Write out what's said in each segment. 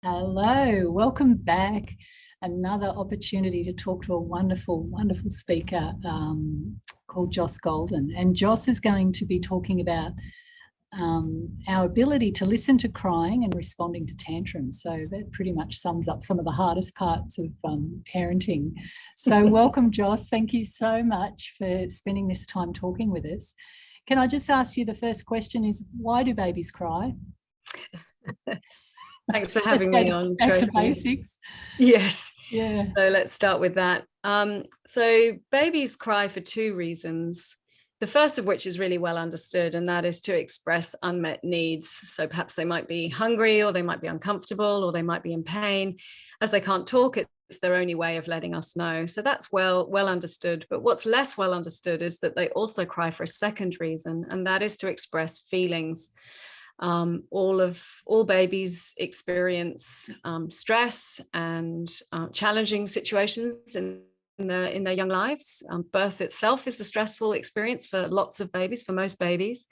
Hello, welcome back. Another opportunity to talk to a wonderful, wonderful speaker called Joss Goulden. And Joss is going to be talking about our ability to listen to crying and responding to tantrums. So that pretty much sums up some of the hardest parts of parenting. So welcome, Joss. Thank you so much for spending this time talking with us. Can I just ask you, the first question is, why do babies cry? Thanks for having me on, back to Tracy. basics. Yes. Yeah. So let's start with that. So babies cry for two reasons. The first of which is really well understood, and that is to express unmet needs. So perhaps they might be hungry, or they might be uncomfortable, or they might be in pain. As they can't talk, it's their only way of letting us know. So that's well understood. But what's less well understood is that they also cry for a second reason, and that is to express feelings. All babies experience stress and challenging situations in their young lives. Birth itself is a stressful experience for lots of babies, for most babies.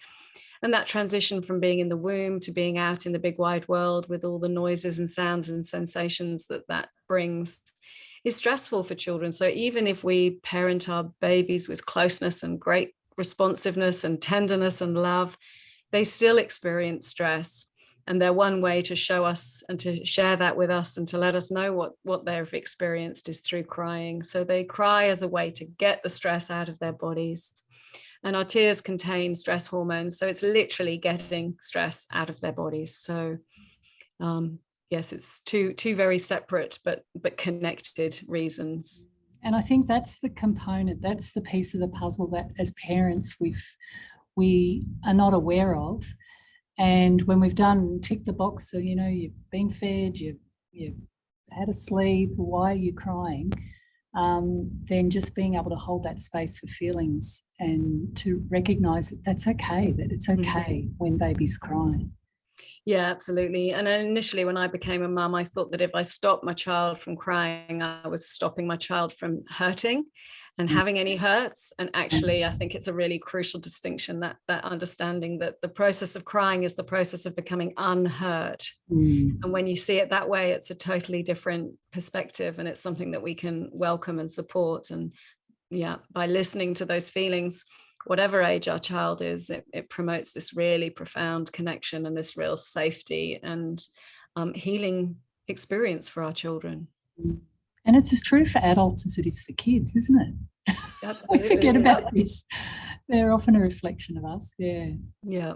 And that transition from being in the womb to being out in the big wide world with all the noises and sounds and sensations that brings is stressful for children. So even if we parent our babies with closeness and great responsiveness and tenderness and love, they still experience stress. And their one way to show us and to share that with us and to let us know what they've experienced is through crying. So they cry as a way to get the stress out of their bodies. And our tears contain stress hormones. So it's literally getting stress out of their bodies. So yes, it's two very separate but connected reasons. And I think that's the component, that's the piece of the puzzle that as parents we are not aware of. And when we've done tick the box, so you've been fed, you've had a sleep, why are you crying? Then just being able to hold that space for feelings and to recognize that that's okay, that it's okay when babies cry. Yeah, absolutely. And initially, when I became a mum, I thought that if I stopped my child from crying, I was stopping my child from hurting and having any hurts. And actually, I think it's a really crucial distinction, that understanding that the process of crying is the process of becoming unhurt. And when you see it that way, it's a totally different perspective, and it's something that we can welcome and support. And yeah, by listening to those feelings, whatever age our child is, it promotes this really profound connection and this real safety and healing experience for our children. And it's as true for adults as it is for kids, isn't it? We forget about this. They're often a reflection of us. Yeah.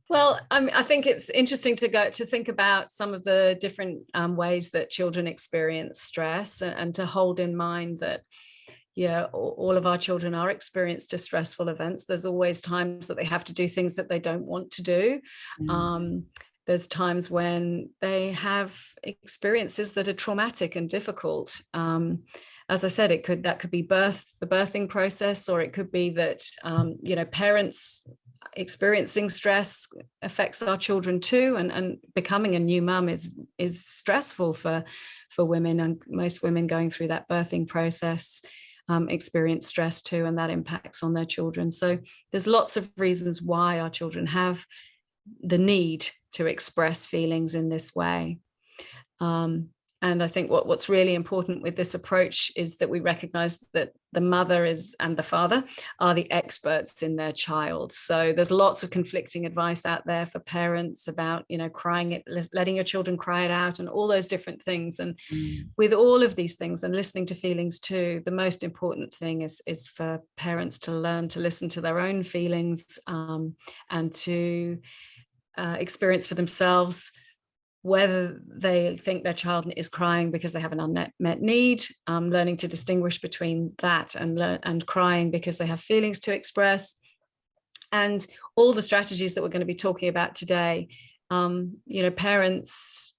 Well, I think it's interesting to think about some of the different ways that children experience stress, and to hold in mind that all of our children are experienced distressful events. There's always times that they have to do things that they don't want to do. There's times when they have experiences that are traumatic and difficult. As I said, that could be the birthing process, or it could be that parents experiencing stress affects our children too, and becoming a new mum is stressful for women, and most women going through that birthing process experience stress too, and that impacts on their children. So there's lots of reasons why our children have the need to express feelings in this way. And I think what's really important with this approach is that we recognize that the mother and the father are the experts in their child. So there's lots of conflicting advice out there for parents about, crying, letting your children cry it out, and all those different things. And with all of these things, and listening to feelings too, the most important thing is for parents to learn to listen to their own feelings, and to experience for themselves whether they think their child is crying because they have an unmet need, learning to distinguish between that and crying because they have feelings to express, and all the strategies that we're going to be talking about today. Parents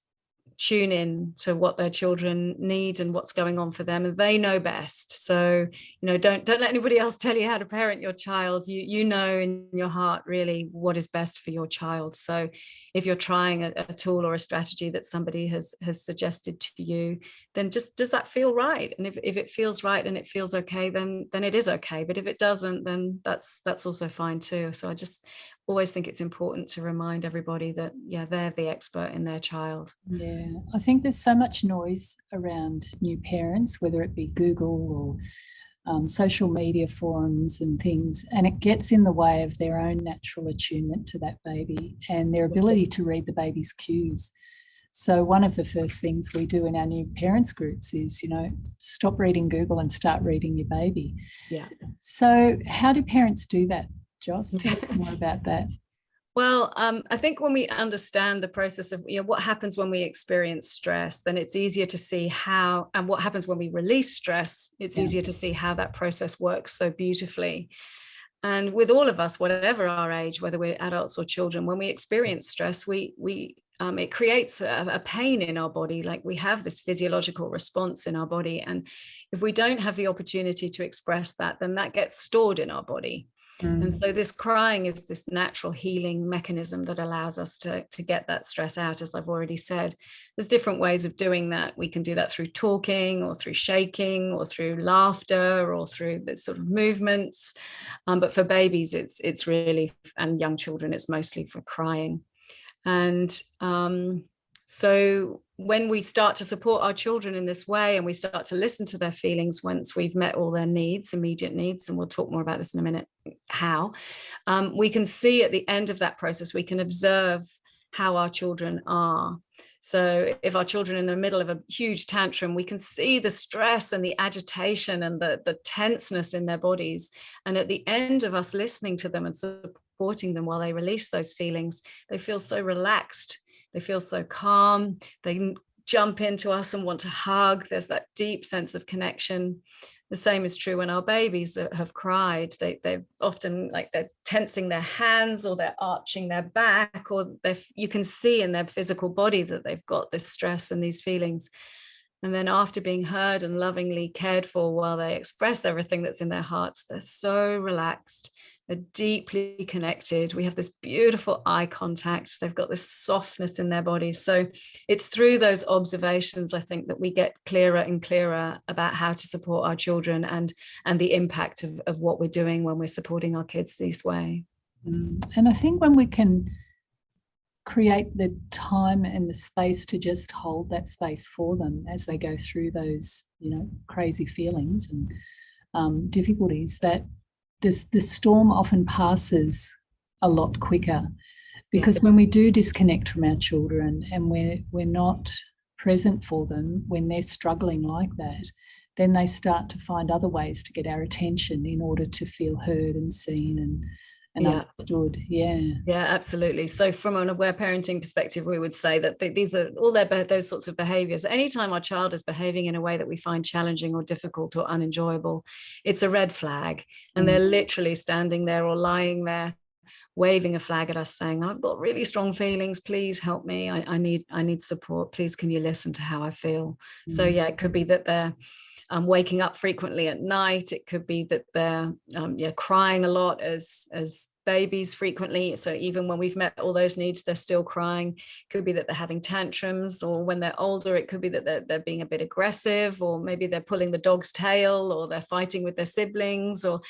tune in to what their children need and what's going on for them, and they know best. So don't let anybody else tell you how to parent your child. You know in your heart really what is best for your child. So if you're trying a tool or a strategy that somebody has suggested to you, then just, does that feel right? And if it feels right and it feels okay, then it is okay. But if it doesn't, then that's also fine too. So I just always think it's important to remind everybody that, yeah, they're the expert in their child. Yeah, I think there's so much noise around new parents, whether it be Google or social media forums and things, and it gets in the way of their own natural attunement to that baby and their ability to read the baby's cues. So one of the first things we do in our new parents groups is, stop reading Google and start reading your baby. Yeah. So how do parents do that? Joss, tell us more about that. Well, I think when we understand the process of, what happens when we experience stress, then it's easier to see how, and what happens when we release stress, it's easier to see how that process works so beautifully. And with all of us, whatever our age, whether we're adults or children, when we experience stress, it creates a pain in our body. Like, we have this physiological response in our body. And if we don't have the opportunity to express that, then that gets stored in our body. And so this crying is this natural healing mechanism that allows us to get that stress out, as I've already said. There's different ways of doing that. We can do that through talking, or through shaking, or through laughter, or through the sort of movements. But for babies, it's really, and young children, it's mostly for crying. And so when we start to support our children in this way, and we start to listen to their feelings once we've met all their needs, immediate needs, and we'll talk more about this in a minute, how, we can see at the end of that process, we can observe how our children are. So if our children are in the middle of a huge tantrum, we can see the stress and the agitation and the tenseness in their bodies. And at the end of us listening to them and supporting them while they release those feelings, they feel so relaxed. They feel so calm. They jump into us and want to hug. There's that deep sense of connection. The same is true when our babies have cried. They're often, like, they're tensing their hands, or they're arching their back, or you can see in their physical body that they've got this stress and these feelings. And then after being heard and lovingly cared for while they express everything that's in their hearts, they're so relaxed. They're deeply connected. We have this beautiful eye contact. They've got this softness in their bodies. So it's through those observations, I think, that we get clearer and clearer about how to support our children and the impact of what we're doing when we're supporting our kids this way. And I think when we can create the time and the space to just hold that space for them as they go through those, crazy feelings and difficulties, that the storm often passes a lot quicker. Because when we do disconnect from our children and we're not present for them when they're struggling like that, then they start to find other ways to get our attention in order to feel heard and seen and understood. Yeah, absolutely. So from an aware parenting perspective, we would say that these are all those sorts of behaviors. Anytime our child is behaving in a way that we find challenging or difficult or unenjoyable, it's a red flag. And they're literally standing there or lying there waving a flag at us, saying, I've got really strong feelings, please help me, I need support, please can you listen to how I feel. So it could be that they're waking up frequently at night. It could be that they're crying a lot as babies frequently. So even when we've met all those needs, they're still crying. It could be that they're having tantrums, or when they're older, it could be that they're being a bit aggressive, or maybe they're pulling the dog's tail, or they're fighting with their siblings, or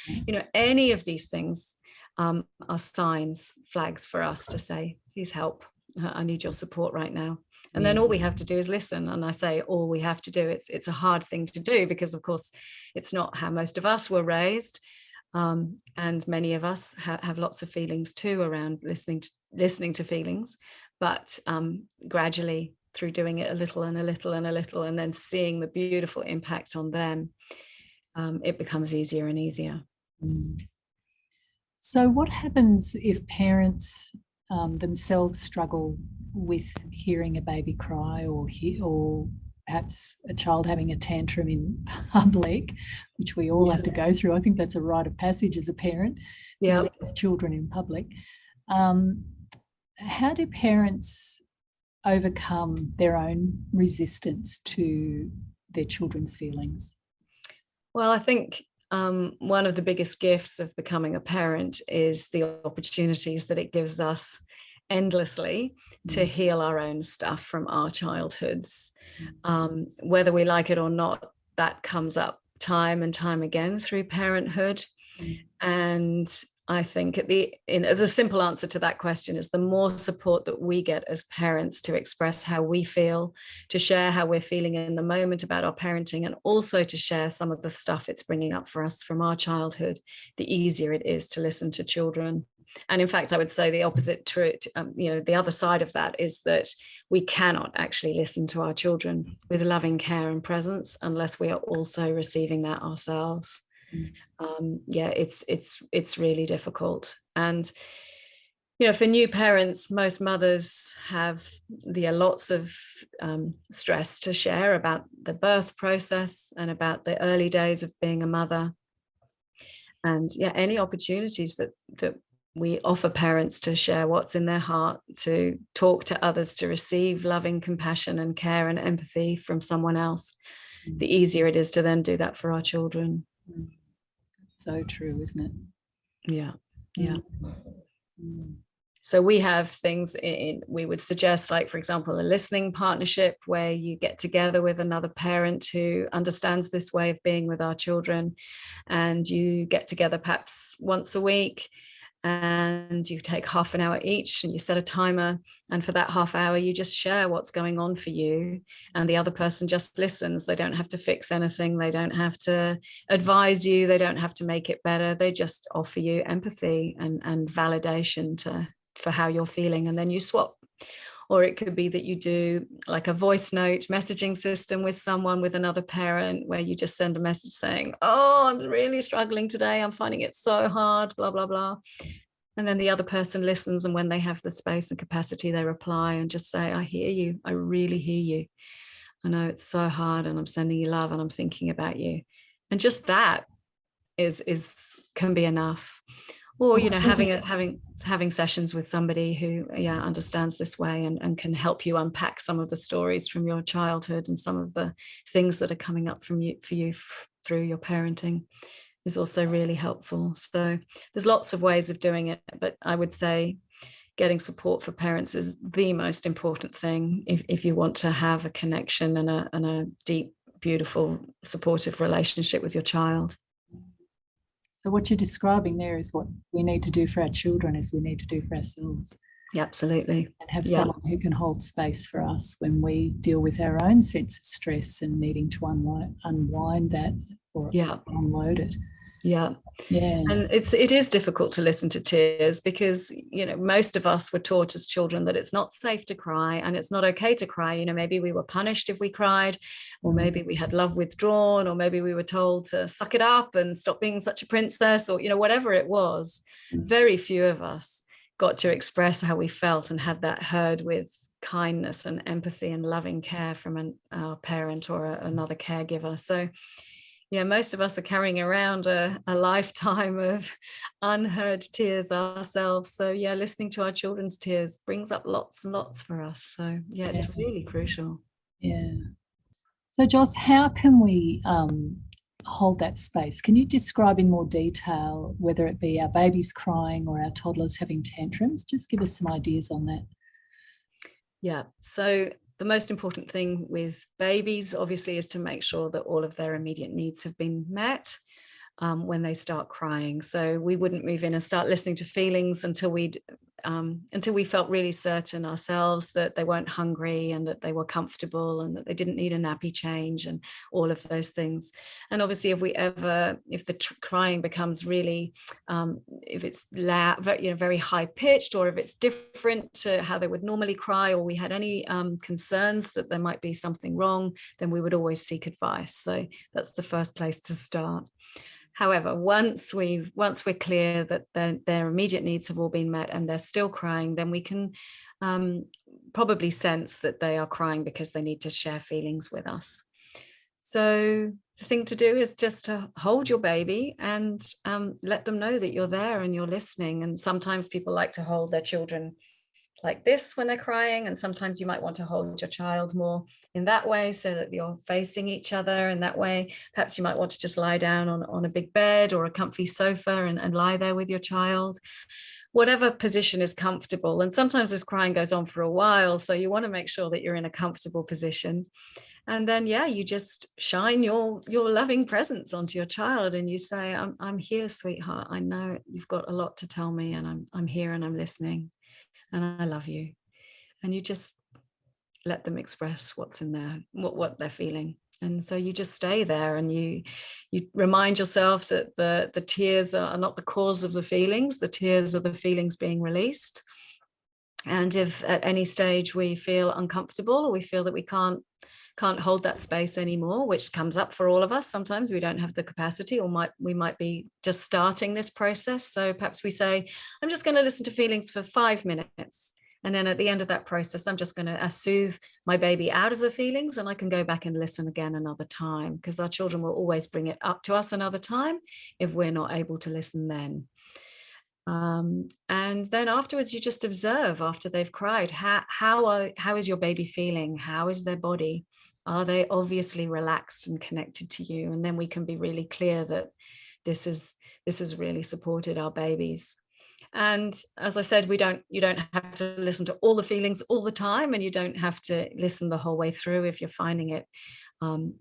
any of these things are signs, flags for us to say, please help. I need your support right now. And then all we have to do is listen. And I say all we have to do. It's a hard thing to do, because of course it's not how most of us were raised. And many of us have lots of feelings too around listening to feelings. But gradually, through doing it a little and a little and a little, and then seeing the beautiful impact on them, it becomes easier and easier. So what happens if parents themselves struggle with hearing a baby cry, or perhaps a child having a tantrum in public, which we all have to go through? I think that's a rite of passage as a parent, dealing with children in public. How do parents overcome their own resistance to their children's feelings? Well, I think one of the biggest gifts of becoming a parent is the opportunities that it gives us endlessly to heal our own stuff from our childhoods. Whether we like it or not, that comes up time and time again through parenthood. And I think the simple answer to that question is the more support that we get as parents to express how we feel, to share how we're feeling in the moment about our parenting, and also to share some of the stuff it's bringing up for us from our childhood, the easier it is to listen to children. And in fact, I would say the opposite the other side of that is that we cannot actually listen to our children with loving care and presence unless we are also receiving that ourselves. It's really difficult. And for new parents, most mothers have lots of stress to share about the birth process and about the early days of being a mother. And any opportunities that we offer parents to share what's in their heart, to talk to others, to receive loving compassion and care and empathy from someone else, the easier it is to then do that for our children. So true, isn't it? Yeah. So we have things we would suggest, like, for example, a listening partnership where you get together with another parent who understands this way of being with our children, and you get together perhaps once a week, and you take half an hour each, and you set a timer, and for that half hour you just share what's going on for you, and the other person just listens. They don't have to fix anything, they don't have to advise you, they don't have to make it better. They just offer you empathy and validation for how you're feeling, and then you swap. Or it could be that you do like a voice note messaging system with another parent, where you just send a message saying, oh, I'm really struggling today, I'm finding it so hard, blah, blah, blah. And then the other person listens, and when they have the space and capacity, they reply and just say, I hear you, I really hear you. I know it's so hard, and I'm sending you love, and I'm thinking about you. And just that can be enough. Or having sessions with somebody who understands this way and can help you unpack some of the stories from your childhood and some of the things that are coming up for you through your parenting is also really helpful. So there's lots of ways of doing it, but I would say getting support for parents is the most important thing if you want to have a connection and a deep, beautiful, supportive relationship with your child. So what you're describing there is what we need to do for our children, as we need to do for ourselves. Yeah, absolutely. And have someone who can hold space for us when we deal with our own sense of stress and needing to unwind that or unload it. Yeah. And it is difficult to listen to tears because, most of us were taught as children that it's not safe to cry and it's not okay to cry. Maybe we were punished if we cried, or maybe we had love withdrawn, or maybe we were told to suck it up and stop being such a princess, or, whatever it was. Very few of us got to express how we felt and had that heard with kindness and empathy and loving care from our parent or another caregiver. So most of us are carrying around a lifetime of unheard tears ourselves. So listening to our children's tears brings up lots and lots for us. So it's really crucial. Yeah. So Joss, how can we hold that space? Can you describe in more detail, whether it be our babies crying or our toddlers having tantrums? Just give us some ideas on that. Yeah. So the most important thing with babies, obviously, is to make sure that all of their immediate needs have been met when they start crying. So we wouldn't move in and start listening to feelings until we felt really certain ourselves that they weren't hungry and that they were comfortable and that they didn't need a nappy change and all of those things. And obviously, if the crying becomes really, if it's loud, very high pitched, or if it's different to how they would normally cry, or we had any concerns that there might be something wrong, then we would always seek advice. So that's the first place to start. However, once we're clear that their immediate needs have all been met and they're still crying, then we can probably sense that they are crying because they need to share feelings with us. So the thing to do is just to hold your baby and let them know that you're there and you're listening. And sometimes people like to hold their children like this when they're crying, and sometimes you might want to hold your child more in that way so that you're facing each other in that way. Perhaps you might want to just lie down on a big bed or a comfy sofa and lie there with your child, whatever position is comfortable. And sometimes this crying goes on for a while, so you want to make sure that you're in a comfortable position. And then, yeah, you just shine your loving presence onto your child, and you say, I'm here, sweetheart. I know you've got a lot to tell me, and I'm here and I'm listening, and I love you. And you just let them express what's in there, what they're feeling. And so you just stay there, and you remind yourself that the tears are not the cause of the feelings. The tears are the feelings being released. And if at any stage we feel uncomfortable, or we feel that we can't hold that space anymore, which comes up for all of us. Sometimes we don't have the capacity, or we might be just starting this process. So perhaps we say, I'm just going to listen to feelings for 5 minutes. And then at the end of that process, I'm just going to soothe my baby out of the feelings, and I can go back and listen again another time, because our children will always bring it up to us another time if we're not able to listen then. And then afterwards, you just observe after they've cried, how is your baby feeling? How is their body? Are they obviously relaxed and connected to you? And then we can be really clear that this has really supported our babies. And as I said, you don't have to listen to all the feelings all the time, and you don't have to listen the whole way through if you're finding it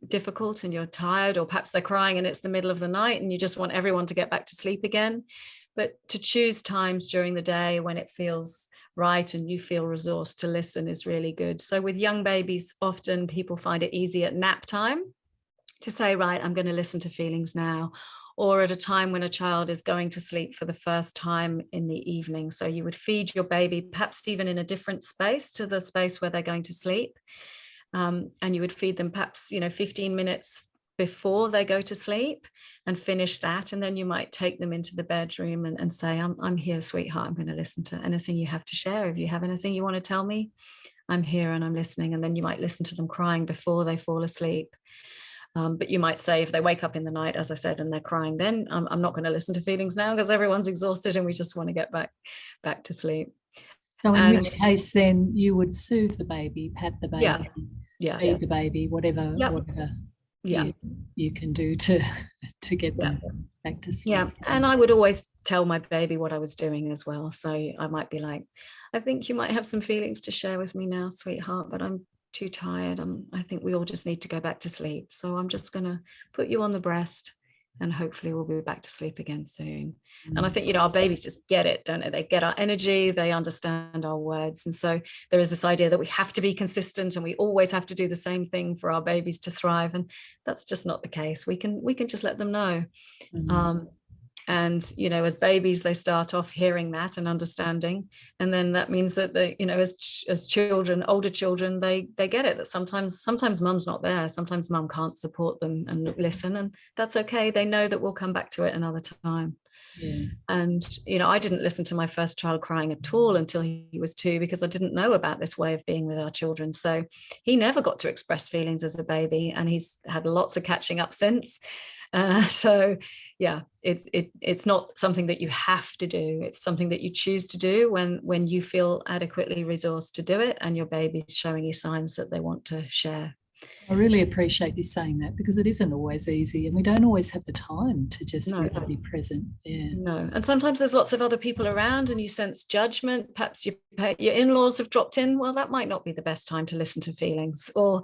difficult and you're tired, or perhaps they're crying and it's the middle of the night and you just want everyone to get back to sleep again. But to choose times during the day when it feels right and you feel resourced to listen is really good. So with young babies, often people find it easy at nap time to say, right, I'm going to listen to feelings now, or at a time when a child is going to sleep for the first time in the evening. So you would feed your baby, perhaps even in a different space to the space where they're going to sleep. And you would feed them perhaps, 15 minutes before they go to sleep, and finish that. And then you might take them into the bedroom and say, I'm here, sweetheart. I'm going to listen to anything you have to share. If you have anything you want to tell me, I'm here and I'm listening. And then you might listen to them crying before they fall asleep. But you might say, if they wake up in the night, as I said, and they're crying, then I'm not going to listen to feelings now, because everyone's exhausted and we just want to get back to sleep. So in which case, then you would soothe the baby, pat the baby, feed the baby, whatever you can do to get them back to sleep. Yeah, and I would always tell my baby what I was doing as well. So I might be like, I think you might have some feelings to share with me now, sweetheart, but I'm too tired. I think we all just need to go back to sleep. So I'm just going to put you on the breast, and hopefully we'll be back to sleep again soon. And I think, our babies just get it, don't they? They get our energy, they understand our words. And so there is this idea that we have to be consistent and we always have to do the same thing for our babies to thrive. And that's just not the case. We can just let them know. And, as babies, they start off hearing that and understanding. And then that means that they, as children, older children, they get it, that sometimes mum's not there. Sometimes mum can't support them and listen. And that's okay. They know that we'll come back to it another time. Yeah. And, I didn't listen to my first child crying at all until he was 2, because I didn't know about this way of being with our children. So he never got to express feelings as a baby, and he's had lots of catching up since. So yeah, it's not something that you have to do. It's something that you choose to do when you feel adequately resourced to do it, and your baby's showing you signs that they want to share. I really appreciate you saying that, because it isn't always easy, and we don't always have the time to just be present. Yeah. No. And sometimes there's lots of other people around and you sense judgment. Perhaps your in-laws have dropped in. Well, that might not be the best time to listen to feelings, or,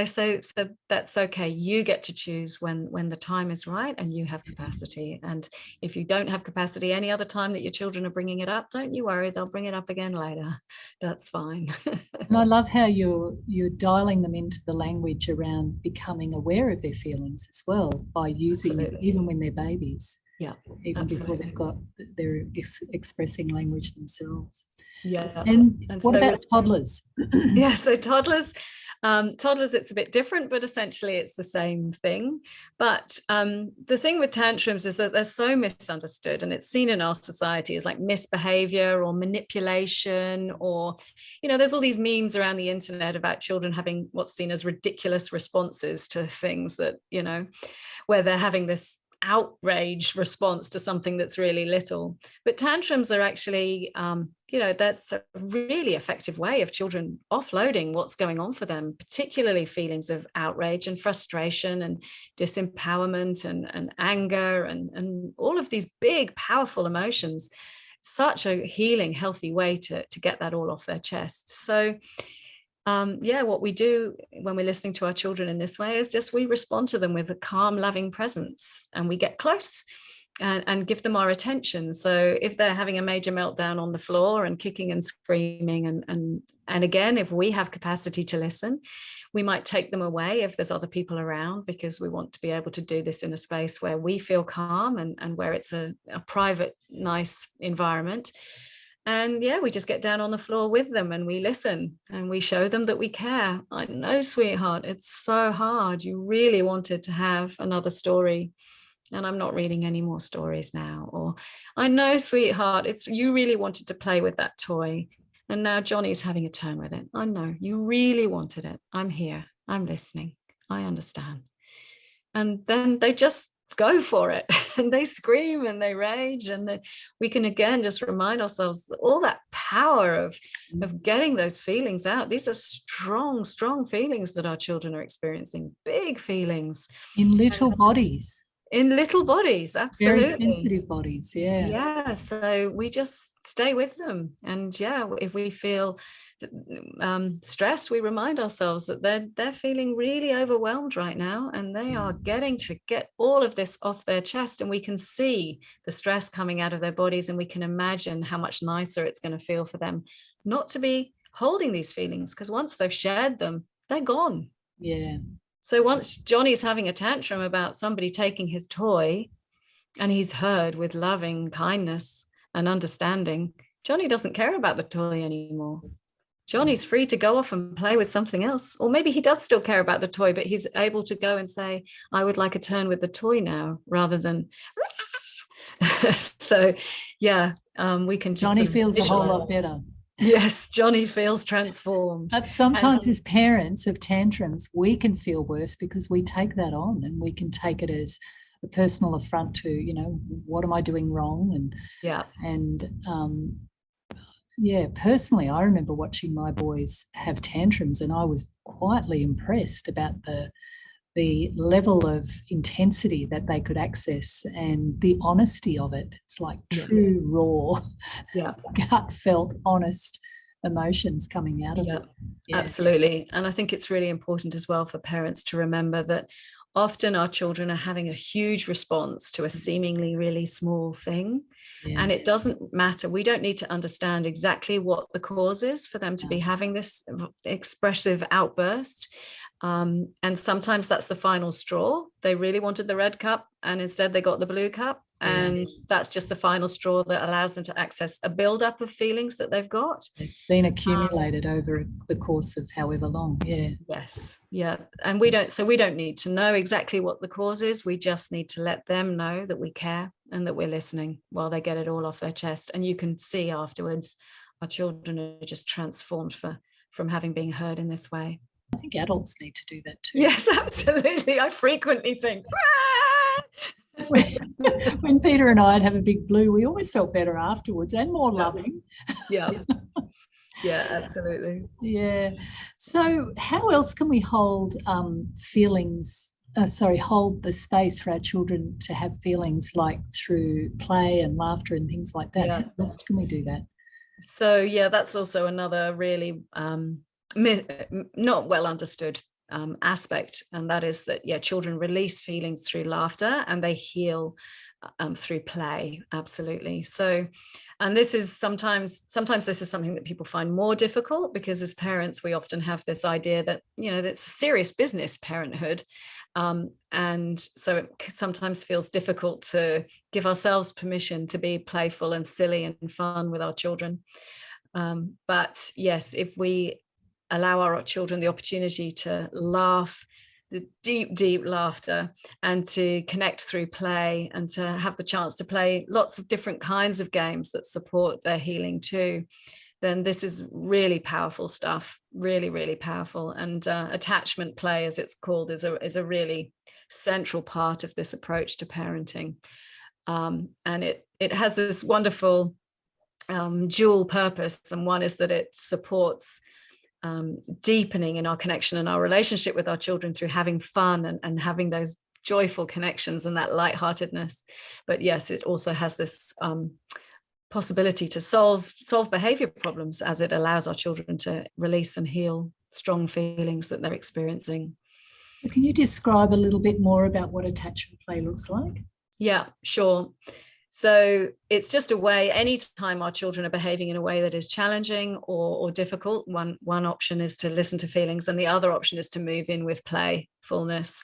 so that's okay. You get to choose when the time is right and you have capacity. And if you don't have capacity any other time that your children are bringing it up, don't you worry, they'll bring it up again later. That's fine. And I love how you're dialing them into the language around becoming aware of their feelings as well, by using it even when they're babies. Yeah, even before they're expressing language themselves. Yeah. And what about toddlers? Yeah, so toddlers, it's a bit different, but essentially it's the same thing. But the thing with tantrums is that they're so misunderstood, and it's seen in our society as like misbehavior or manipulation, or, there's all these memes around the internet about children having what's seen as ridiculous responses to things that, where they're having this outraged response to something that's really little. But tantrums are actually, that's a really effective way of children offloading what's going on for them, particularly feelings of outrage and frustration and disempowerment and anger and all of these big, powerful emotions. Such a healing, healthy way to get that all off their chest. So what we do when we're listening to our children in this way is just we respond to them with a calm, loving presence, and we get close and give them our attention. So if they're having a major meltdown on the floor and kicking and screaming, and again, if we have capacity to listen, we might take them away if there's other people around, because we want to be able to do this in a space where we feel calm and where it's a private, nice environment. And yeah, we just get down on the floor with them and we listen and we show them that we care. I know, sweetheart, it's so hard. You really wanted to have another story, and I'm not reading any more stories now. Or I know, sweetheart, you really wanted to play with that toy, and now Johnny's having a turn with it. I know you really wanted it. I'm here. I'm listening. I understand. And then they just go for it and they scream and they rage, and we can again just remind ourselves that all that power of getting those feelings out. These are strong feelings that our children are experiencing, big feelings in little bodies. Absolutely. Very sensitive bodies. Yeah, so we just stay with them, and yeah, if we feel stress, we remind ourselves that they're feeling really overwhelmed right now, and they are getting to get all of this off their chest, and we can see the stress coming out of their bodies, and we can imagine how much nicer it's going to feel for them not to be holding these feelings, because once they've shared them, they're gone. Yeah. So once Johnny's having a tantrum about somebody taking his toy, and he's heard with loving kindness and understanding, Johnny doesn't care about the toy anymore. Johnny's free to go off and play with something else. Or maybe he does still care about the toy, but he's able to go and say, I would like a turn with the toy now, rather than so yeah, we can just Johnny feels a whole lot better. Yes, Johnny feels transformed. But sometimes as parents of tantrums, we can feel worse because we take that on, and we can take it as a personal affront to, what am I doing wrong? And personally, I remember watching my boys have tantrums, and I was quietly impressed about the level of intensity that they could access and the honesty of it. It's like true, raw, gut-felt, honest emotions coming out of it. Yeah, absolutely. And I think it's really important as well for parents to remember that often our children are having a huge response to a seemingly really small thing. Yeah. And it doesn't matter. We don't need to understand exactly what the cause is for them to be having this expressive outburst. And sometimes that's the final straw. They really wanted the red cup, and instead they got the blue cup. And that's just the final straw that allows them to access a buildup of feelings that they've got. It's been accumulated over the course of however long. Yeah. Yes. Yeah. And we don't need to know exactly what the cause is. We just need to let them know that we care and that we're listening while they get it all off their chest. And you can see afterwards our children are just transformed from having been heard in this way. I think adults need to do that too. Yes, absolutely. I frequently think, when Peter and I'd have a big blue, we always felt better afterwards and more loving. Yeah. Yeah, absolutely. Yeah. So how else can we hold hold the space for our children to have feelings, like through play and laughter and things like that? Yeah. How else can we do that? So yeah, that's also another really not well understood aspect, and that is that children release feelings through laughter and they heal through play. Absolutely. So, and this is sometimes this is something that people find more difficult, because as parents we often have this idea that that's a serious business, parenthood, and so it sometimes feels difficult to give ourselves permission to be playful and silly and fun with our children. But yes, if we allow our children the opportunity to laugh, the deep laughter, and to connect through play, and to have the chance to play lots of different kinds of games that support their healing too, then this is really powerful stuff, really, really powerful. And attachment play, as it's called, is a really central part of this approach to parenting. And it has this wonderful dual purpose, and one is that it supports deepening in our connection and our relationship with our children through having fun and having those joyful connections and that lightheartedness. But yes, it also has this possibility to solve behavior problems, as it allows our children to release and heal strong feelings that they're experiencing. Can you describe a little bit more about what attachment play looks like? Yeah, sure. So it's just a way, anytime our children are behaving in a way that is challenging or difficult, one option is to listen to feelings, and the other option is to move in with playfulness.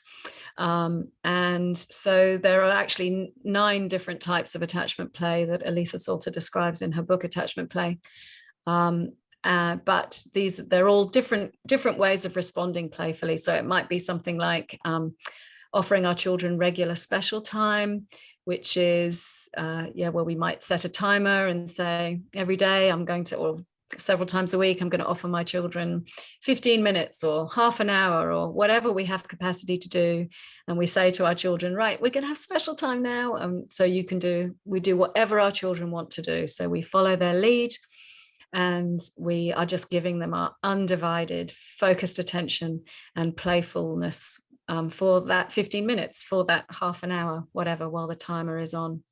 And so there are actually 9 different types of attachment play that Aletha Salter describes in her book, Attachment Play. But they're all different ways of responding playfully. So it might be something like offering our children regular special time, which is where we might set a timer and say every day I'm going to, or several times a week, I'm going to offer my children 15 minutes or half an hour or whatever we have capacity to do. And we say to our children, right, we're going to have special time now. So we do whatever our children want to do. So we follow their lead, and we are just giving them our undivided, focused attention and playfulness for that 15 minutes, for that half an hour, whatever, while the timer is on.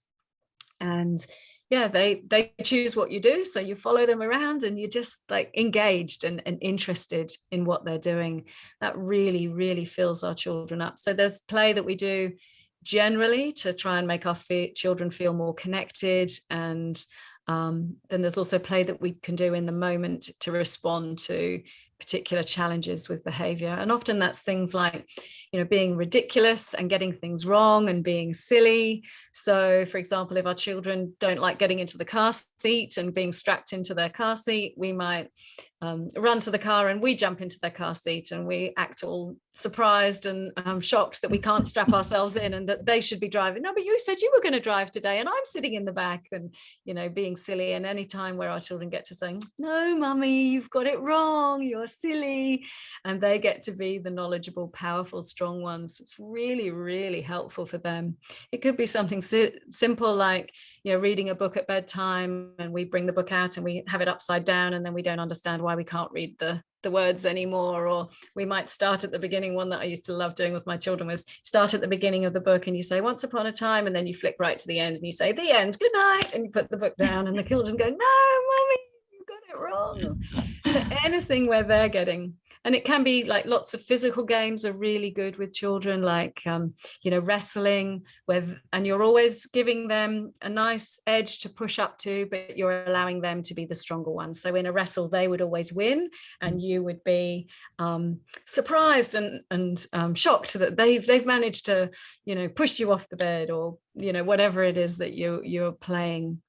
And they choose what you do. So you follow them around and you're just like engaged and interested in what they're doing. That really, really fills our children up. So there's play that we do generally to try and make our children feel more connected. And then there's also play that we can do in the moment to respond to particular challenges with behavior. And often that's things like, being ridiculous and getting things wrong and being silly. So for example, if our children don't like getting into the car seat and being strapped into their car seat, we might run to the car and we jump into their car seat and we act all surprised and shocked that we can't strap ourselves in and that they should be driving. No, but you said you were going to drive today and I'm sitting in the back, and being silly. And any time where our children get to saying, no mummy, you've got it wrong, you're silly, and they get to be the knowledgeable, powerful, strong ones, it's really, really helpful for them. It could be something simple like reading a book at bedtime, and we bring the book out and we have it upside down, and then we don't understand why we can't read the words anymore. Or we might start at the beginning. One that I used to love doing with my children was start at the beginning of the book and you say once upon a time, and then you flick right to the end and you say the end, good night, and you put the book down, and the children go, no mummy, you got it wrong. So anything where they're getting, and it can be like lots of physical games are really good with children, like wrestling, and you're always giving them a nice edge to push up to, but you're allowing them to be the stronger one. So in a wrestle, they would always win, and you would be surprised and shocked that they've managed to push you off the bed, or whatever it is that you're playing.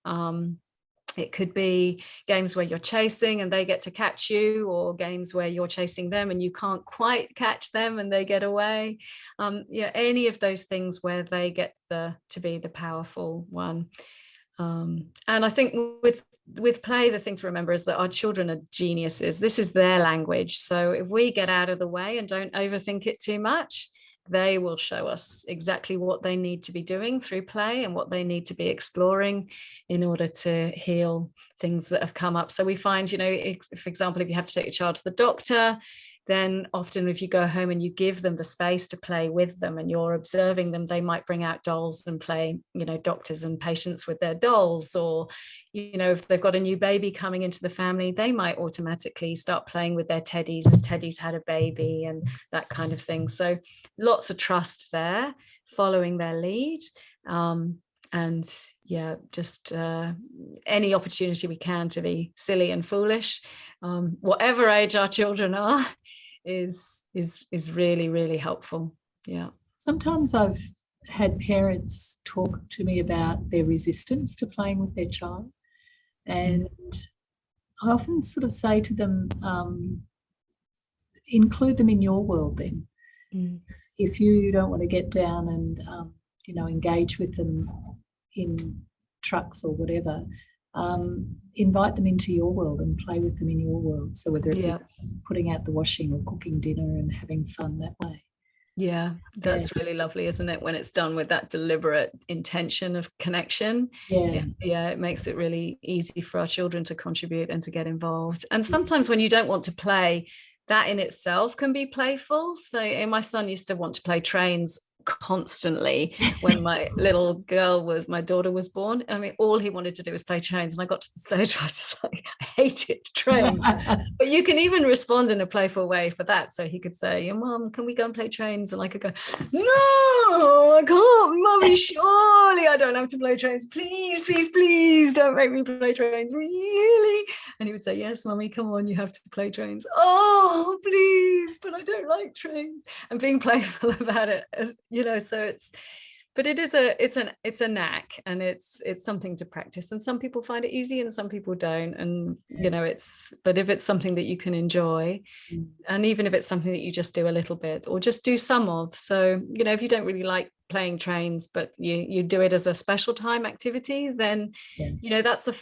It could be games where you're chasing and they get to catch you, or games where you're chasing them and you can't quite catch them and they get away. Any of those things where they get to be the powerful one. And I think with play, the thing to remember is that our children are geniuses. This is their language. So if we get out of the way and don't overthink it too much, they will show us exactly what they need to be doing through play and what they need to be exploring in order to heal things that have come up. So we find, for example, if you have to take your child to the doctor, then often if you go home and you give them the space to play with them and you're observing them, they might bring out dolls and play, doctors and patients with their dolls. Or, if they've got a new baby coming into the family, they might automatically start playing with their teddies, and teddy's had a baby and that kind of thing. So lots of trust there, following their lead. Just any opportunity we can to be silly and foolish, whatever age our children are, is really, really helpful. Yeah. Sometimes I've had parents talk to me about their resistance to playing with their child, and I often sort of say to them, include them in your world then. If you don't want to get down and engage with them in trucks or whatever, invite them into your world and play with them in your world. So whether it's putting out the washing or cooking dinner and having fun that way. Yeah, that's really lovely, isn't it? When it's done with that deliberate intention of connection. It makes it really easy for our children to contribute and to get involved. And sometimes when you don't want to play, that in itself can be playful. So my son used to want to play trains constantly when my daughter was born. I mean, all he wanted to do was play trains, and I got to the stage where I was just like, I hated trains. But you can even respond in a playful way for that. So he could say, "Your mom, can we go and play trains?" And I could go, "No, I can't, Mummy, surely I don't have to play trains. Please, please, please don't make me play trains, really." And he would say, "Yes, Mummy, come on, you have to play trains." "Oh, please, but I don't like trains." And being playful about it, so it's a knack, and it's something to practice, and some people find it easy and some people don't. And but if it's something that you can enjoy, and even if it's something that you just do a little bit or just do some of, so if you don't really like playing trains, but you do it as a special time activity, then that's a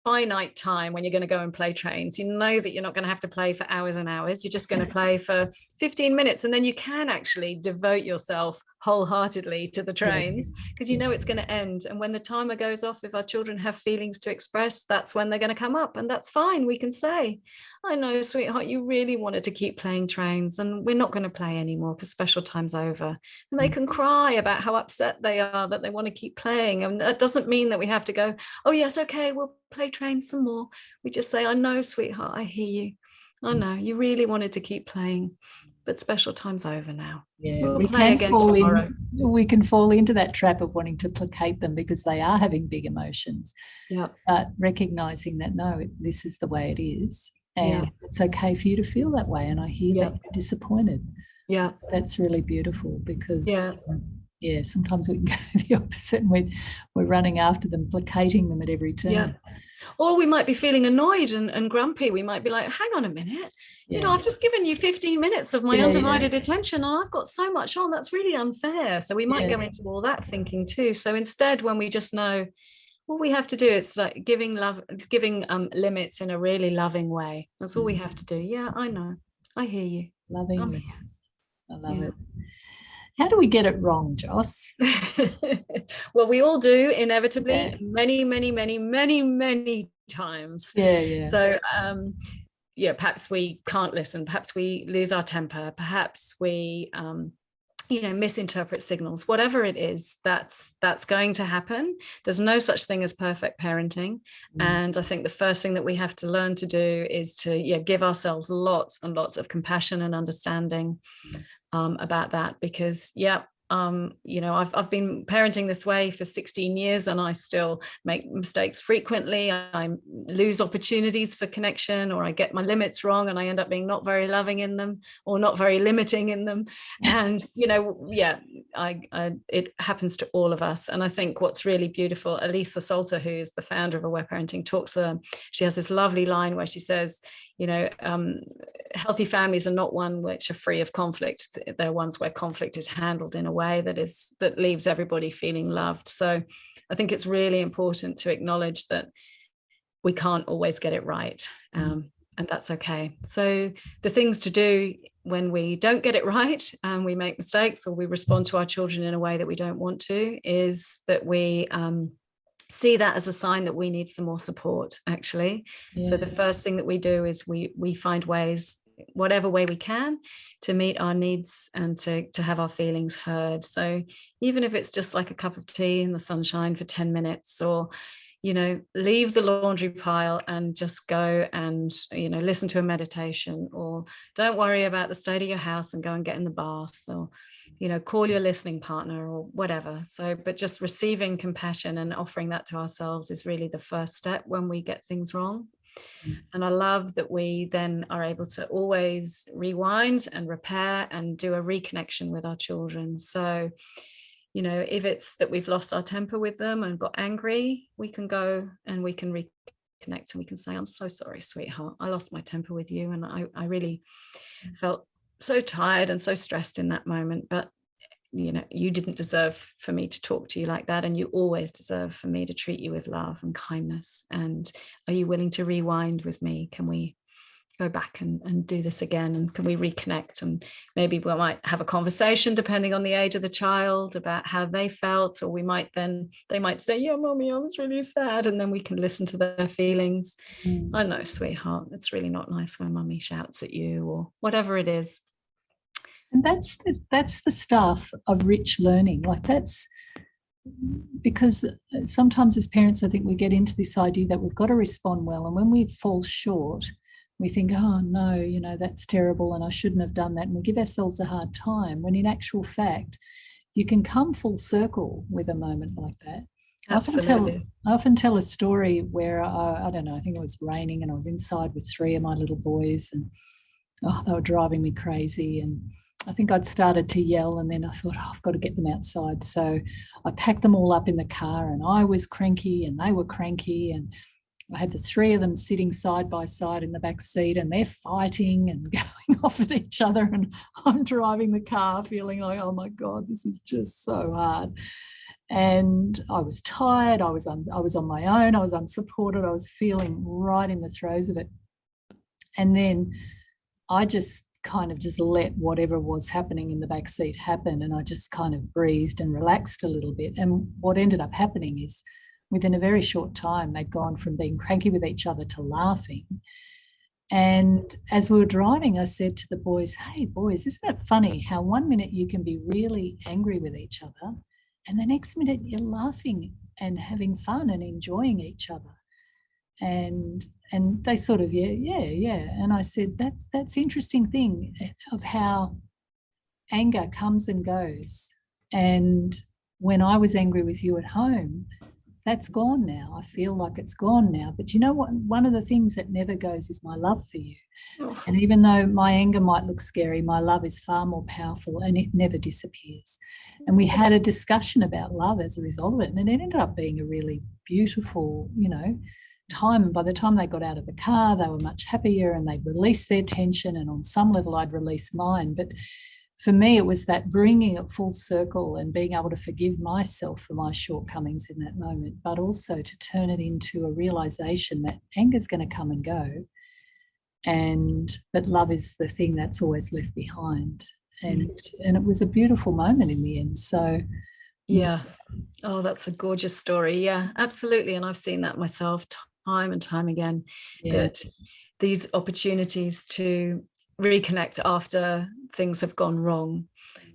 finite time when you're going to go and play trains. You know that you're not going to have to play for hours and hours. You're just going to play for 15 minutes, and then you can actually devote yourself wholeheartedly to the trains, because it's going to end. And when the timer goes off, if our children have feelings to express, that's when they're going to come up, and that's fine. We can say, "I know, sweetheart, you really wanted to keep playing trains, and we're not going to play anymore because special time's over." And they can cry about how upset they are that they want to keep playing. And that doesn't mean that we have to go, "Oh yes, okay, we'll play trains some more." We just say, "I know, sweetheart, I hear you. I know you really wanted to keep playing, but special time's over now. We'll play again tomorrow." We can fall into that trap of wanting to placate them because they are having big emotions. But recognizing that, no, this is the way it is, and it's okay for you to feel that way. And I hear that you're disappointed. That's really beautiful, because sometimes we can go the opposite, and we're running after them, placating them at every turn. Or we might be feeling annoyed and grumpy. We might be like, "Hang on a minute, I've just given you 15 minutes of my undivided attention, and I've got so much on. That's really unfair." So we might go into all that thinking too. So instead, when we just know all we have to do, it's like giving limits in a really loving way. That's all we have to do. Yeah, I know. I hear you. Loving limits. I love it. How do we get it wrong, Joss? Well, we all do, inevitably, many, many, many, many, many times. So perhaps we can't listen, perhaps we lose our temper, perhaps we misinterpret signals. Whatever it is, that's going to happen. There's no such thing as perfect parenting. And I think the first thing that we have to learn to do is to give ourselves lots and lots of compassion and understanding about that, because I've been parenting this way for 16 years, and I still make mistakes frequently. I lose opportunities for connection, or I get my limits wrong, and I end up being not very loving in them, or not very limiting in them. And it happens to all of us. And I think what's really beautiful, Aletha Salter, who is the founder of Aware Parenting, she has this lovely line where she says, healthy families are not one which are free of conflict. They're ones where conflict is handled in a way that leaves everybody feeling loved. So I think it's really important to acknowledge that we can't always get it right, and that's okay. So the things to do when we don't get it right and we make mistakes, or we respond to our children in a way that we don't want to, is that we see that as a sign that we need some more support, actually. So the first thing that we do is we find ways, whatever way we can, to meet our needs and to have our feelings heard. So even if it's just like a cup of tea in the sunshine for 10 minutes, or leave the laundry pile and just go and listen to a meditation, or don't worry about the state of your house and go and get in the bath, or call your listening partner, or whatever. So but just receiving compassion and offering that to ourselves is really the first step when we get things wrong. And I love that we then are able to always rewind and repair and do a reconnection with our children. So if it's that we've lost our temper with them and got angry, we can go and we can reconnect, and we can say, "I'm so sorry, sweetheart, I lost my temper with you, and I really felt so tired and so stressed in that moment, but you didn't deserve for me to talk to you like that, and you always deserve for me to treat you with love and kindness. And are you willing to rewind with me? Can we go back and do this again, and can we reconnect?" And maybe we might have a conversation, depending on the age of the child, about how they felt, or they might say, "Yeah, Mommy, I was really sad," and then we can listen to their feelings. "I know, sweetheart, it's really not nice when Mummy shouts at you," or whatever it is. And that's the stuff of rich learning. Like that's because sometimes as parents, I think we get into this idea that we've got to respond well. And when we fall short, we think, oh no, you know, that's terrible and I shouldn't have done that. And we give ourselves a hard time when in actual fact, you can come full circle with a moment like that. Absolutely. I often tell a story where I don't know, I think it was raining and I was inside with three of my little boys and they were driving me crazy. And I think I'd started to yell and then I thought, oh, I've got to get them outside. So I packed them all up in the car and I was cranky and they were cranky. And I had the three of them sitting side by side in the back seat and they're fighting and going off at each other. And I'm driving the car feeling like, oh my God, this is just so hard. And I was tired. I was on my own. I was unsupported. I was feeling right in the throes of it. And then I just kind of just let whatever was happening in the back seat happen. And I just kind of breathed and relaxed a little bit. And what ended up happening is within a very short time, they'd gone from being cranky with each other to laughing. And as we were driving, I said to the boys, hey, boys, isn't it funny how 1 minute you can be really angry with each other and the next minute you're laughing and having fun and enjoying each other? And they sort of, yeah. And I said, that's interesting thing of how anger comes and goes. And when I was angry with you at home, that's gone now. I feel like it's gone now. But you know what? One of the things that never goes is my love for you. Oh. And even though my anger might look scary, my love is far more powerful and it never disappears. And we had a discussion about love as a result of it. And it ended up being a really beautiful, you know, time. And by the time they got out of the car, they were much happier and they released their tension. And on some level, I'd released mine. But for me, it was that bringing it full circle and being able to forgive myself for my shortcomings in that moment, but also to turn it into a realization that anger is going to come and go. But love is the thing that's always left behind. And it was a beautiful moment in the end. So, yeah. Oh, that's a gorgeous story. Yeah, absolutely. And I've seen that myself time and time again, that these opportunities to reconnect after things have gone wrong,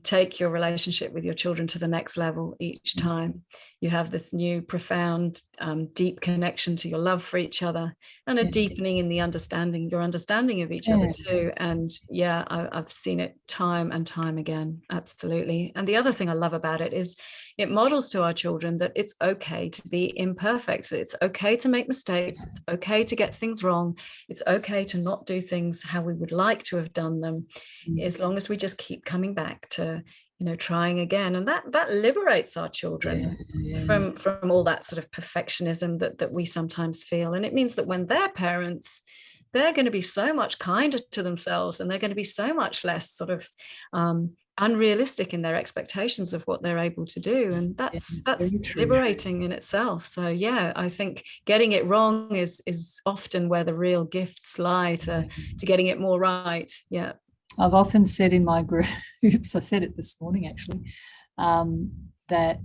take your relationship with your children to the next level each time. You have this new profound, deep connection to your love for each other and a deepening in the your understanding of each other too. And yeah, I've seen it time and time again. Absolutely. And the other thing I love about it is it models to our children that it's okay to be imperfect. It's okay to make mistakes. It's okay to get things wrong. It's okay to not do things how we would like to have done them, as long as we just keep coming back to, you know, trying again. And that liberates our children from all that sort of perfectionism that we sometimes feel. And it means that when they're parents, they're going to be so much kinder to themselves and they're going to be so much less sort of unrealistic in their expectations of what they're able to do. And that's liberating in itself. So yeah, I think getting it wrong is often where the real gifts lie to getting it more right. Yeah. I've often said in my groups, I said it this morning actually, that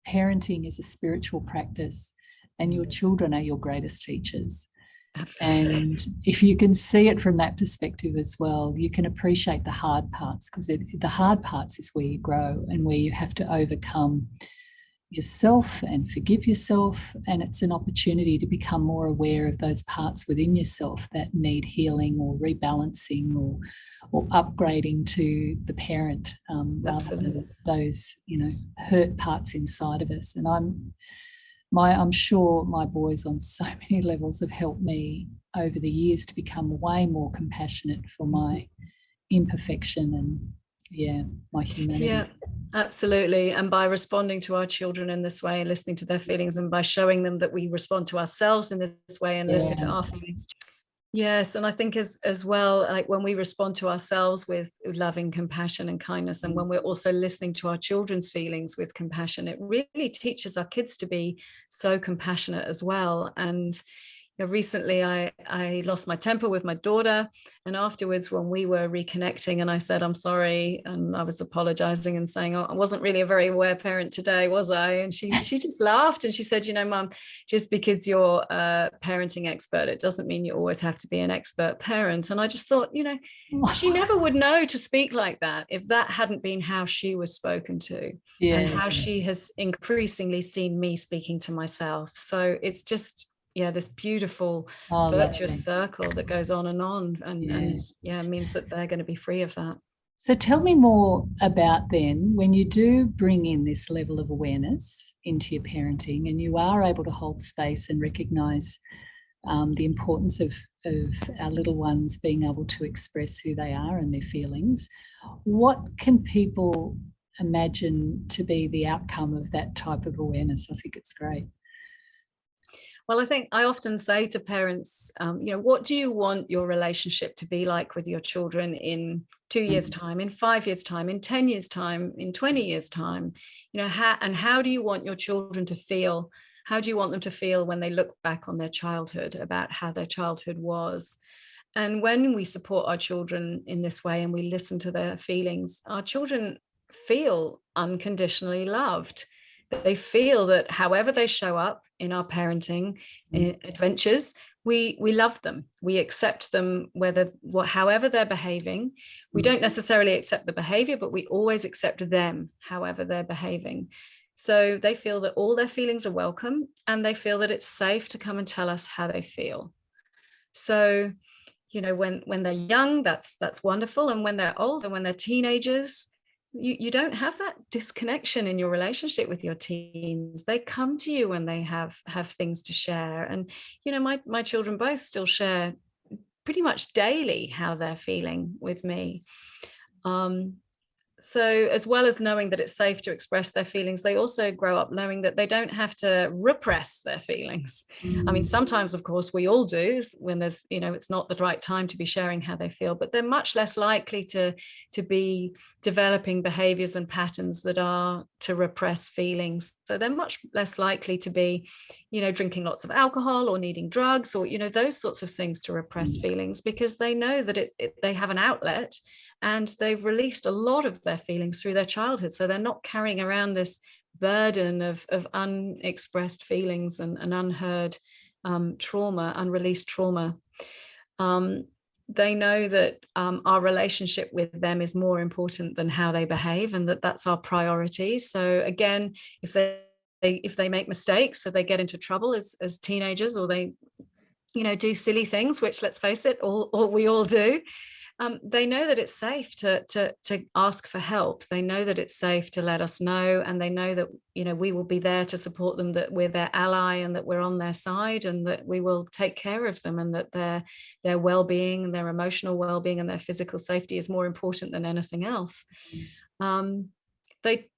parenting is a spiritual practice and your children are your greatest teachers. Absolutely. And if you can see it from that perspective as well, you can appreciate the hard parts, because the hard parts is where you grow and where you have to overcome yourself and forgive yourself. And it's an opportunity to become more aware of those parts within yourself that need healing or rebalancing or upgrading to the parent, rather than those, you know, hurt parts inside of us. And I'm sure my boys on so many levels have helped me over the years to become way more compassionate for my imperfection and my humanity. Yeah, absolutely. And by responding to our children in this way and listening to their feelings, and by showing them that we respond to ourselves in this way and listen to our feelings. Yes. And I think as well, like when we respond to ourselves with loving compassion and kindness, and when we're also listening to our children's feelings with compassion, it really teaches our kids to be so compassionate as well. And recently I lost my temper with my daughter, and afterwards when we were reconnecting and I said I'm sorry, and I was apologizing and saying, oh, I wasn't really a very aware parent today, was I? And she just laughed and she said, you know, Mum, just because you're a parenting expert, it doesn't mean you always have to be an expert parent. And I just thought, you know, she never would know to speak like that if that hadn't been how she was spoken to, and how she has increasingly seen me speaking to myself. So it's just, yeah, this beautiful virtuous circle that goes on and means that they're going to be free of that. So tell me more about then when you do bring in this level of awareness into your parenting and you are able to hold space and recognise the importance of our little ones being able to express who they are and their feelings. What can people imagine to be the outcome of that type of awareness? I think it's great. Well, I think I often say to parents, you know, what do you want your relationship to be like with your children in 2 years' time, in 5 years' time, in 10 years' time, in 20 years' time? You know, how do you want your children to feel? How do you want them to feel when they look back on their childhood, about how their childhood was? And when we support our children in this way and we listen to their feelings, our children feel unconditionally loved. They feel that however they show up in our parenting adventures, we love them. We accept them, however they're behaving. We don't necessarily accept the behavior, but we always accept them, however they're behaving. So they feel that all their feelings are welcome, and they feel that it's safe to come and tell us how they feel. So, you know, when they're young, that's wonderful. And when they're older, when they're teenagers, you don't have that disconnection in your relationship with your teens. They come to you when they have things to share. And, you know, my children both still share pretty much daily how they're feeling with me. So as well as knowing that it's safe to express their feelings, they also grow up knowing that they don't have to repress their feelings. I mean, sometimes, of course, we all do when there's, you know, it's not the right time to be sharing how they feel, but they're much less likely to be developing behaviors and patterns that are to repress feelings. So they're much less likely to be, you know, drinking lots of alcohol or needing drugs or, you know, those sorts of things to repress feelings, because they know that they have an outlet. And they've released a lot of their feelings through their childhood. So they're not carrying around this burden of unexpressed feelings and unheard trauma, unreleased trauma. They know that our relationship with them is more important than how they behave, and that's our priority. So again, if they make mistakes, so they get into trouble as teenagers, or they, you know, do silly things, which, let's face it, we all do. They know that it's safe to ask for help. They know that it's safe to let us know, and they know that, you know, we will be there to support them, that we're their ally and that we're on their side, and that we will take care of them, and that their well-being and their emotional well-being and their physical safety is more important than anything else. They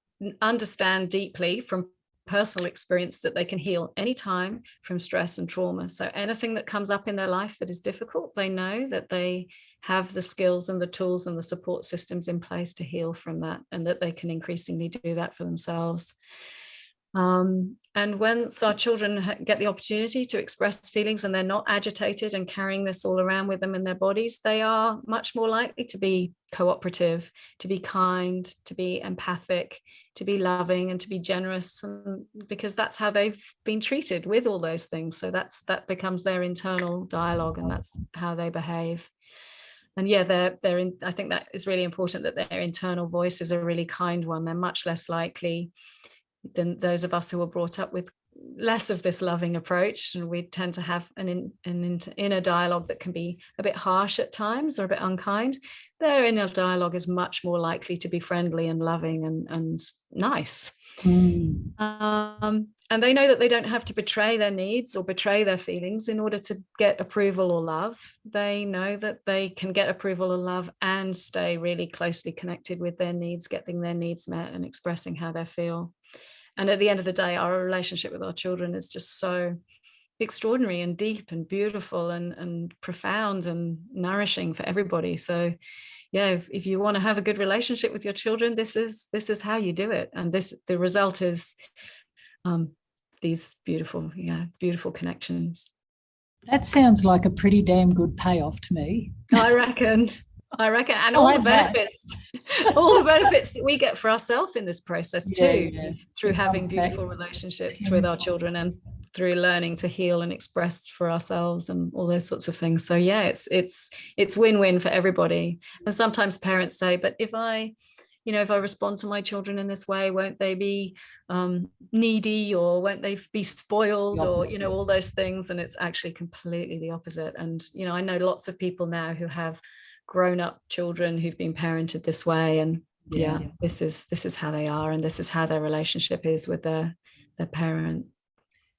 understand deeply from personal experience that they can heal anytime from stress and trauma. So anything that comes up in their life that is difficult, they know that they have the skills and the tools and the support systems in place to heal from that, and that they can increasingly do that for themselves. And once our children get the opportunity to express feelings and they're not agitated and carrying this all around with them in their bodies, they are much more likely to be cooperative, to be kind, to be empathic, to be loving, and to be generous, because that's how they've been treated with all those things. So that becomes their internal dialogue, and that's how they behave. And yeah, I think that is really important, that their internal voice is a really kind one. They're much less likely than those of us who were brought up with less of this loving approach, and we tend to have an inner dialogue that can be a bit harsh at times or a bit unkind. Their inner dialogue is much more likely to be friendly and loving and nice. And they know that they don't have to betray their needs or betray their feelings in order to get approval or love. They know that they can get approval or love and stay really closely connected with their needs, getting their needs met and expressing how they feel. And at the end of the day, our relationship with our children is just so extraordinary and deep and beautiful and profound and nourishing for everybody. So yeah, if you want to have a good relationship with your children, this is how you do it. And the result is these beautiful connections. That sounds like a pretty damn good payoff to me. I reckon. And I'll have that. all the benefits that we get for ourselves in this process too, through It having comes back beautiful relationships with our children and through learning to heal and express for ourselves and all those sorts of things. So yeah, it's win-win for everybody. And sometimes parents say, but if I respond to my children in this way, won't they be needy, or won't they be spoiled, or all those things? And it's actually completely the opposite. And I know lots of people now who have grown-up children who've been parented this way, and this is how they are, and this is how their relationship is with their parent.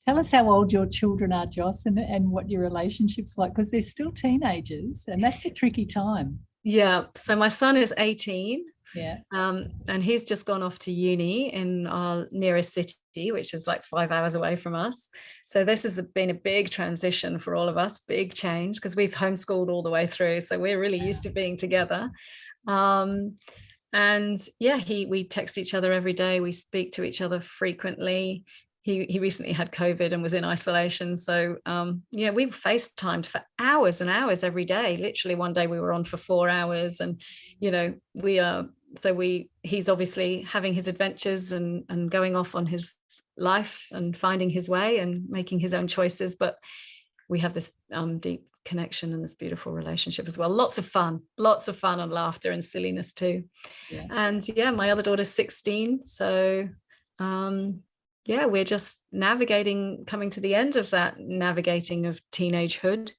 Tell us how old your children are, Joss, and what your relationship's like, because they're still teenagers, and that's a tricky time. Yeah, so my son is 18. Yeah. And he's just gone off to uni in our nearest city, which is like 5 hours away from us. So this has been a big transition for all of us, big change, because we've homeschooled all the way through. So we're really used to being together. And yeah, we text each other every day. We speak to each other frequently. He recently had COVID and was in isolation. So, we FaceTimed for hours and hours every day. Literally one day we were on for 4 hours, and, he's obviously having his adventures and going off on his life and finding his way and making his own choices. But we have this deep connection and this beautiful relationship as well. Lots of fun and laughter and silliness too. Yeah. And my other daughter's 16. So, we're just coming to the end of that navigating of teenagehood.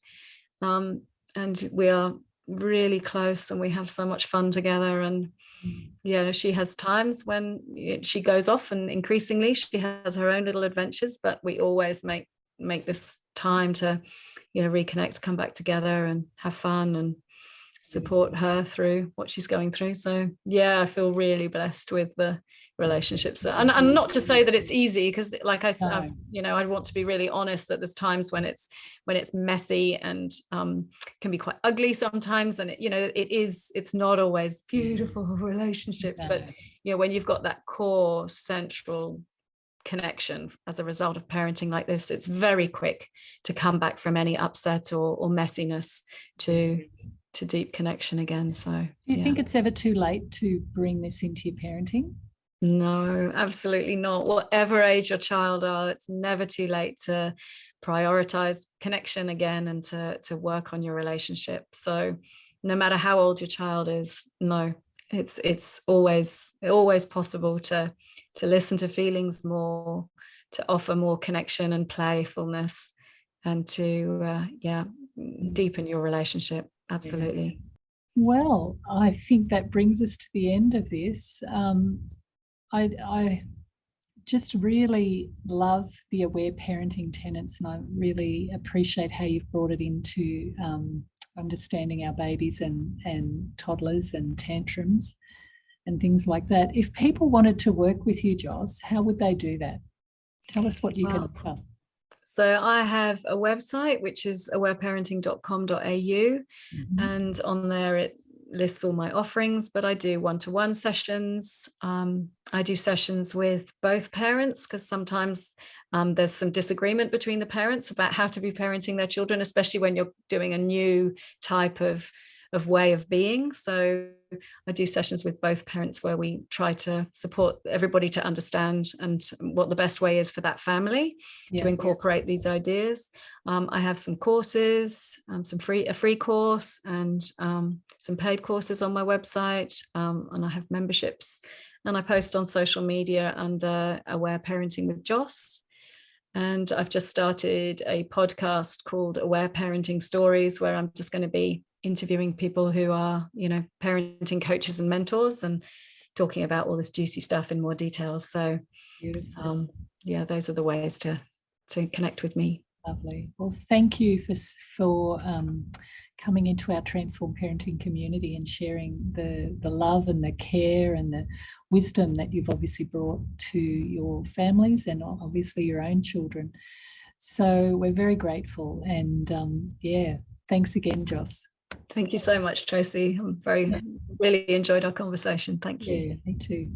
And we are really close, and we have so much fun together. And she has times when she goes off, and increasingly she has her own little adventures, but we always make this time to reconnect, come back together and have fun and support her through what she's going through. So I feel really blessed with the relationships, and not to say that it's easy, because like I said, I want to be really honest that there's times when it's messy and can be quite ugly sometimes, and it's not always beautiful relationships. But when you've got that core central connection as a result of parenting like this, it's very quick to come back from any upset or messiness to deep connection again. So do you think it's ever too late to bring this into your parenting? No, absolutely not. Whatever age your child are, it's never too late to prioritize connection again and to work on your relationship. So no matter how old your child is, it's always possible to listen to feelings more, to offer more connection and playfulness, and to deepen your relationship. Absolutely. Well, I think that brings us to the end of this. I just really love the aware parenting tenets, and I really appreciate how you've brought it into understanding our babies and toddlers and tantrums and things like that. If people wanted to work with you, Joss, how would they do that? Tell us what you can offer. So I have a website, which is awareparenting.com.au, and on there it lists all my offerings, but I do one-to-one sessions. I do sessions with both parents, because sometimes there's some disagreement between the parents about how to be parenting their children, especially when you're doing a new type of way of being. So I do sessions with both parents where we try to support everybody to understand and what the best way is for that family to incorporate these ideas. I have some courses, a free course and some paid courses on my website, and I have memberships, and I post on social media under Aware Parenting with Joss. And I've just started a podcast called Aware Parenting Stories, where I'm just going to be interviewing people who are, parenting coaches and mentors, and talking about all this juicy stuff in more detail. So, those are the ways to connect with me. Lovely. Well, thank you for coming into our Transform Parenting community and sharing the love and the care and the wisdom that you've obviously brought to your families and obviously your own children. So we're very grateful, and thanks again, Joss. Thank you so much, Tracy. Really enjoyed our conversation. Thank you. Yeah, me too.